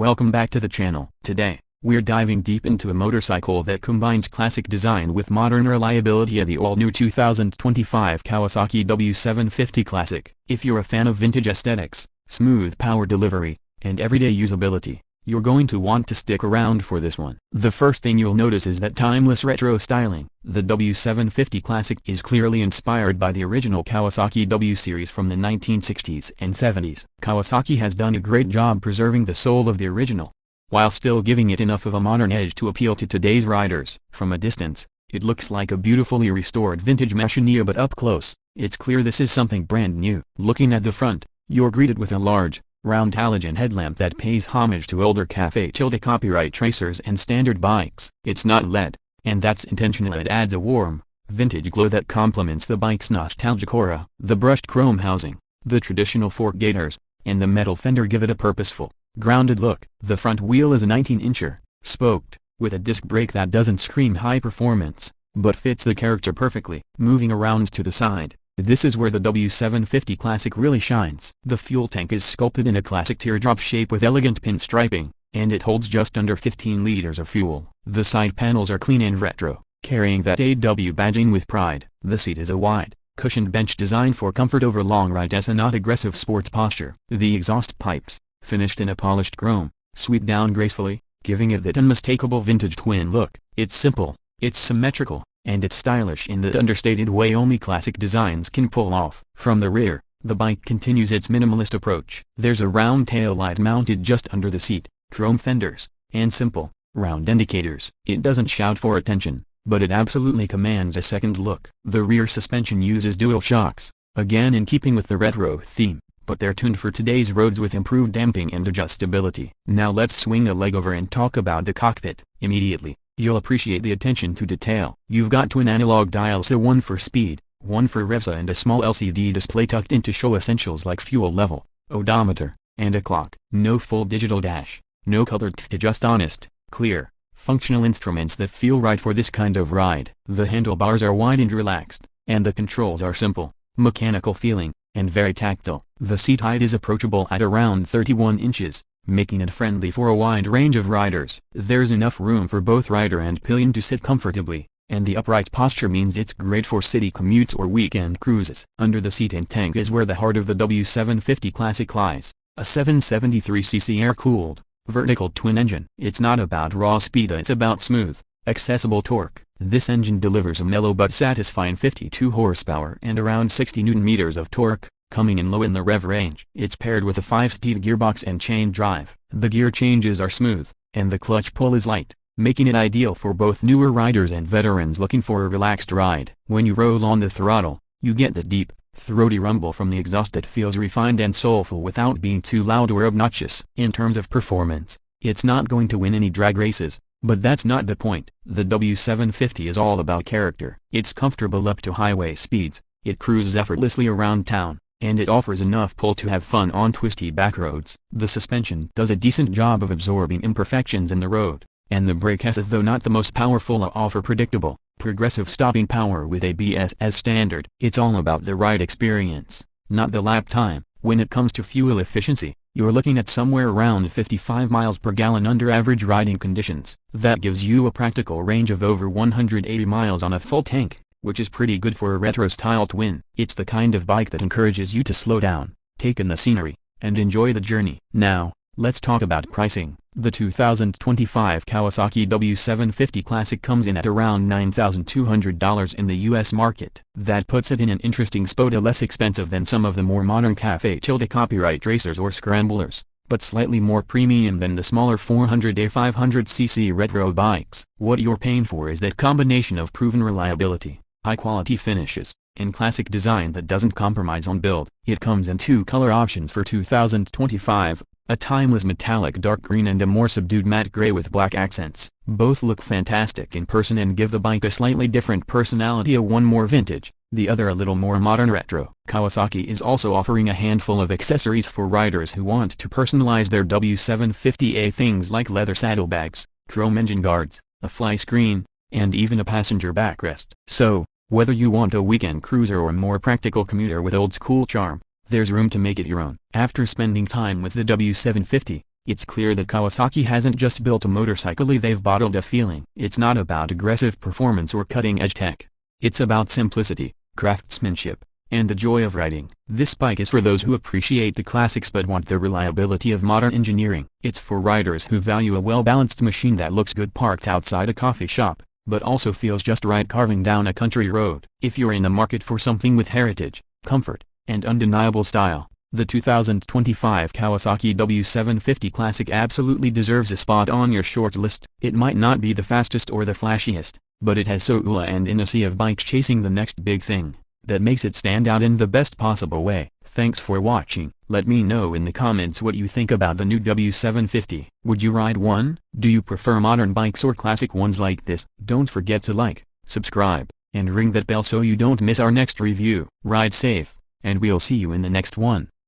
Welcome back to the channel. Today, we're diving deep into a motorcycle that combines classic design with modern reliability of the all-new 2025 Kawasaki W750 Classic. If you're a fan of vintage aesthetics, smooth power delivery, and everyday usability, you're going to want to stick around for this one. The first thing you'll notice is that timeless retro styling. The W750 Classic is clearly inspired by the original Kawasaki W series from the 1960s and 70s. Kawasaki has done a great job preserving the soul of the original, while still giving it enough of a modern edge to appeal to today's riders. From a distance, it looks like a beautifully restored vintage Machinima, but up close, it's clear this is something brand new. Looking at the front, you're greeted with a large, round halogen headlamp that pays homage to older Cafe Tilde copyright racers and standard bikes. It's not LED, and that's intentional. It adds a warm, vintage glow that complements the bike's nostalgic aura. The brushed chrome housing, the traditional fork gaiters, and the metal fender give it a purposeful, grounded look. The front wheel is a 19-incher, spoked, with a disc brake that doesn't scream high performance, but fits the character perfectly. Moving around to the side, this is where the W750 Classic really shines. The fuel tank is sculpted in a classic teardrop shape with elegant pinstriping, and it holds just under 15 liters of fuel. The side panels are clean and retro, carrying that AW badging with pride. The seat is a wide, cushioned bench designed for comfort over long rides and not aggressive sports posture. The exhaust pipes, finished in a polished chrome, sweep down gracefully, giving it that unmistakable vintage twin look. It's simple, it's symmetrical, and it's stylish in that understated way only classic designs can pull off. From the rear, the bike continues its minimalist approach. There's a round tail light mounted just under the seat, chrome fenders, and simple, round indicators. It doesn't shout for attention, but it absolutely commands a second look. The rear suspension uses dual shocks, again in keeping with the retro theme, but they're tuned for today's roads with improved damping and adjustability. Now let's swing a leg over and talk about the cockpit. Immediately, you'll appreciate the attention to detail. You've got twin analog dials, so one for speed, one for revs, and a small LCD display tucked in to show essentials like fuel level, odometer, and a clock. No full digital dash, no colored TFT, just honest, clear, functional instruments that feel right for this kind of ride. The handlebars are wide and relaxed, and the controls are simple, mechanical feeling, and very tactile. The seat height is approachable at around 31 inches, making it friendly for a wide range of riders. There's enough room for both rider and pillion to sit comfortably, and the upright posture means it's great for city commutes or weekend cruises. Under the seat and tank is where the heart of the W750 Classic lies, a 773cc air-cooled, vertical twin engine. It's not about raw speed, it's about smooth, accessible torque. This engine delivers a mellow but satisfying 52 horsepower and around 60 Nm of torque, coming in low in the rev range. It's paired with a 5-speed gearbox and chain drive. The gear changes are smooth, and the clutch pull is light, making it ideal for both newer riders and veterans looking for a relaxed ride. When you roll on the throttle, you get the deep, throaty rumble from the exhaust that feels refined and soulful without being too loud or obnoxious. In terms of performance, it's not going to win any drag races, but that's not the point. The W750 is all about character. It's comfortable up to highway speeds, it cruises effortlessly around town, and it offers enough pull to have fun on twisty backroads. The suspension does a decent job of absorbing imperfections in the road, and the brake has, though not the most powerful, offer predictable, progressive stopping power with ABS as standard. It's all about the ride experience, not the lap time. When it comes to fuel efficiency, you're looking at somewhere around 55 miles per gallon under average riding conditions. That gives you a practical range of over 180 miles on a full tank, which is pretty good for a retro-style twin. It's the kind of bike that encourages you to slow down, take in the scenery, and enjoy the journey. Now, let's talk about pricing. The 2025 Kawasaki W750 Classic comes in at around $9,200 in the US market. That puts it in an interesting spot, less expensive than some of the more modern Cafe Tilde copyright racers or scramblers, but slightly more premium than the smaller 400-500cc retro bikes. What you're paying for is that combination of proven reliability, high-quality finishes, and classic design that doesn't compromise on build. It comes in two color options for 2025, a timeless metallic dark green and a more subdued matte gray with black accents. Both look fantastic in person and give the bike a slightly different personality, one more vintage, the other a little more modern retro. Kawasaki is also offering a handful of accessories for riders who want to personalize their W750A, things like leather saddlebags, chrome engine guards, a fly screen, and even a passenger backrest. So, whether you want a weekend cruiser or a more practical commuter with old-school charm, there's room to make it your own. After spending time with the W750, It's clear that Kawasaki hasn't just built a motorcycle, they've bottled a feeling. It's not about aggressive performance or cutting-edge tech. It's about simplicity, craftsmanship, and the joy of riding. This bike is for those who appreciate the classics but want the reliability of modern engineering. It's for riders who value a well-balanced machine that looks good parked outside a coffee shop, but also feels just right carving down a country road. If you're in the market for something with heritage, comfort, and undeniable style, the 2025 Kawasaki W750 Classic absolutely deserves a spot on your short list. It might not be the fastest or the flashiest, but it has soul and in a sea of bikes chasing the next big thing, that makes it stand out in the best possible way. Thanks for watching. Let me know in the comments what you think about the new W750. Would you ride one? Do you prefer modern bikes or classic ones like this? Don't forget to like, subscribe, and ring that bell so you don't miss our next review. Ride safe, and we'll see you in the next one.